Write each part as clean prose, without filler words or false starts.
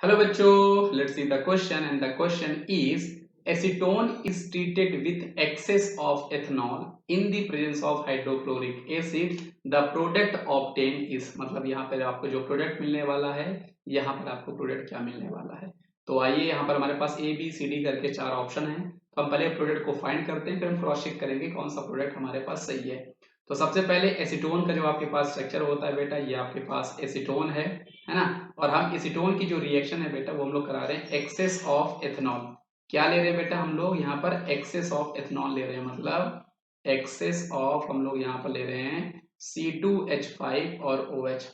Hello बच्चों, let's see the question and the question is acetone is treated with excess of ethanol in the presence of hydrochloric acid. The product obtained is मतलब यहाँ पर आपको जो product मिलने वाला है, यहाँ पर आपको प्रोडक्ट क्या मिलने वाला है। तो आइए यहाँ पर हमारे पास ए बी सी डी करके चार ऑप्शन हैं, तो हम पहले प्रोडक्ट को फाइंड करते हैं, फिर हम क्रॉस चेक करेंगे कौन सा प्रोडक्ट हमारे पास सही है। तो सबसे पहले एसीटोन का जो आपके पास स्ट्रक्चर होता है बेटा, ये आपके पास एसीटोन है ना। और हम एसीटोन की जो रिएक्शन है बेटा वो हम लोग करा रहे हैं एक्सेस ऑफ एथेनॉल। क्या ले रहे हैं बेटा हम लोग यहाँ पर एक्सेस ऑफ एथेनॉल ले रहे हैं, मतलब एक्सेस ऑफ हम लोग यहाँ पर ले रहे हैं C2H5 और OH।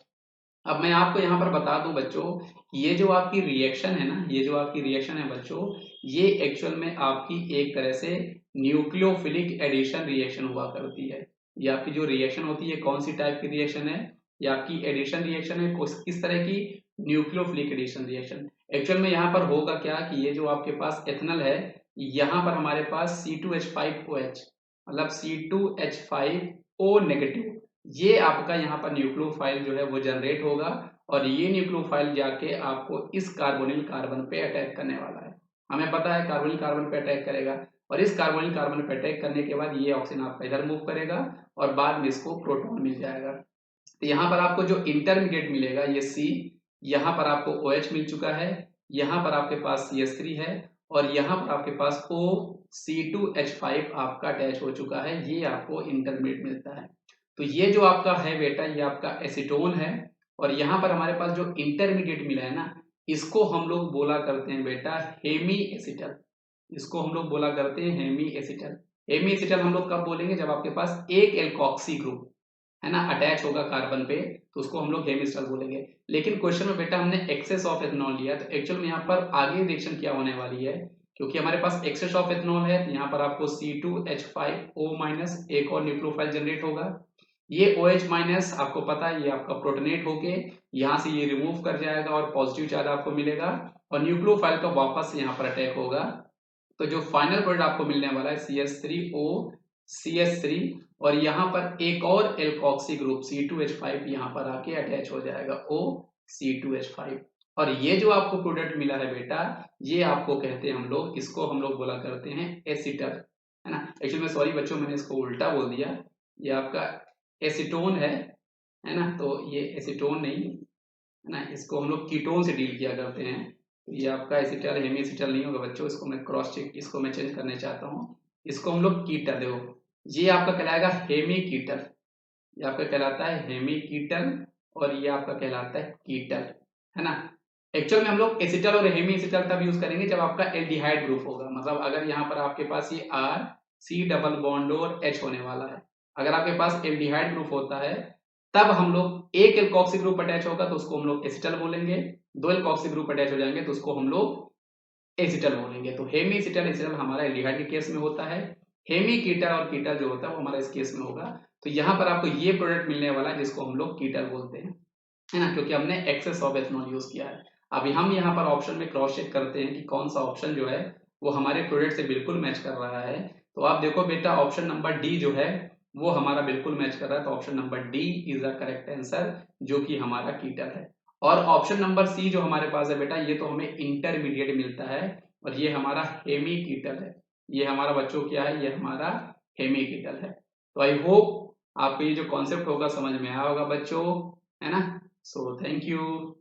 अब मैं आपको यहाँ पर बता दूं बच्चों, ये जो आपकी रिएक्शन है ना, ये जो आपकी रिएक्शन है बच्चों, ये एक्चुअल में आपकी एक तरह से न्यूक्लियोफिलिक एडिशन रिएक्शन हुआ करती है। ये आपकी जो रिएक्शन होती है कौन सी टाइप की रिएक्शन है, ये आपकी एडिशन रिएक्शन है। किस तरह की? Nucleophilic addition reaction. एक्चुअल में यहाँ पर होगा क्या कि ये जो आपके पास एथेनॉल है, यहाँ पर हमारे पास C2H5OH मतलब C2H5O नेगेटिव, ये आपका यहाँ पर न्यूक्लियोफाइल जो है वो जनरेट होगा और ये न्यूक्लियोफाइल जाके आपको इस कार्बोनिल कार्बन पे अटैक करने वाला है। हमें पता है कार्बोनिल कार्बन पे अटैक करेगा और इस कार्बोनिल कार्बन पे अटैक करने के बाद ये ऑक्सीजन आपका इधर मूव करेगा और बाद में इसको प्रोटॉन मिल जाएगा। तो यहाँ पर आपको जो इंटरमीडिएट मिलेगा ये C, यहाँ पर आपको OH मिल चुका है, यहाँ पर आपके पास CH3 है और यहाँ पर आपके पास O C2H5 आपका अटैच हो चुका है, ये आपको इंटरमीडिएट मिलता है। तो ये जो आपका है बेटा, ये आपका एसीटोन है और यहाँ पर हमारे पास जो इंटरमीडिएट मिला है ना, इसको हम लोग बोला करते हैं बेटा हेमी एसिटल। इसको हम लोग बोला करते हैं हेमी एसिटल। हेमी एसिटल हम लोग कब बोलेंगे? जब आपके पास एक एल्कोक्सी ग्रुप है ना अटैच होगा कार्बन पे, तो उसको हम लोग हेमी एसिटल बोलेंगे। लेकिन क्वेश्चन में बेटा हमने एक्सेस ऑफ एथेनॉल लिया, तो एक्चुअल में यहाँ पर आगे रिएक्शन क्या होने वाली है, क्योंकि हमारे पास एक्सेस ऑफ एथेनॉल है, तो यहाँ पर आपको C2H5O- एक और न्यूक्लियोफाइल जनरेट होगा। ये OH माइनस आपको पता है ये आपका प्रोटोनेट होके यहाँ से ये रिमूव कर जाएगा और पॉजिटिव चार्ज आपको मिलेगा और न्यूक्लियोफाइल का वापस से यहाँ पर अटैक होगा। तो जो फाइनल प्रोडक्ट आपको मिलने वाला है CH3O CH3 और यहाँ पर एक और एल्कोक्सी ग्रुप C2H5 यहाँ पर आके अटैच हो जाएगा O C2H5। और ये जो आपको प्रोडक्ट मिला है बेटा, ये आपको कहते हैं हम लोग, इसको हम लोग बोला करते हैं एसिटल, है ना। एक्चुअली में सॉरी बच्चों, मैंने इसको उल्टा बोल दिया, ये आपका एसीटोन है ना। तो ये एसीटोन नहीं है ना, इसको हम लोग कीटोन से डील किया करते हैं। तो ये आपका एसिटल हेमी एसिटल नहीं होगा बच्चों, इसको मैं क्रॉस चेक, इसको मैं चेंज करना चाहता हूँ। इसको हम लोग कीटल, देखो ये आपका कहलाएगा हेमी कीटल, ये आपका कहलाता है हेमी कीटल और ये आपका कहलाता है कीटल, है ना। एक्चुअल में हम लोग एसिटल और हेमी एसिटल तब यूज करेंगे जब आपका एल्डिहाइड ग्रुप होगा, मतलब अगर यहाँ पर आपके पास ये R C डबल बॉन्ड और H होने वाला है, अगर आपके पास एल्डिहाइड ग्रुप होता है तब हम लोग एक एल्कोक्सी ग्रुप अटैच होगा तो उसको हम लोग एसिटल बोलेंगे, दो एल्कोक्सी ग्रुप अटैच हो जाएंगे तो उसको हम लोग एसिटल बोलेंगे। तो हेमी एसिटल एसिटल हमारा एल्डिहाइड के केस में होता है, हेमी कीटल और कीटल जो होता है वो हमारा इस केस में होगा। तो यहाँ पर आपको ये प्रोडक्ट मिलने वाला है जिसको हम लोग कीटल बोलते हैं, है ना, क्योंकि हमने एक्सेस ऑफ एथेनॉल यूज किया है। अभी हम यहाँ पर ऑप्शन में क्रॉस चेक करते हैं कि कौन सा ऑप्शन जो है वो हमारे प्रोडक्ट से बिल्कुल मैच कर रहा है। तो आप देखो बेटा ऑप्शन नंबर डी जो है वो हमारा बिल्कुल मैच कर रहा है, तो option number D is the correct answer, जो कि हमारा कीटल है। और ऑप्शन नंबर सी जो हमारे पास है बेटा, ये तो हमें इंटरमीडिएट मिलता है और ये हमारा हेमी कीटल है। ये हमारा बच्चों क्या है, ये हमारा हेमी कीटल है। तो आई होप आपको ये जो कॉन्सेप्ट होगा समझ में आया होगा बच्चों, है ना। So thank you.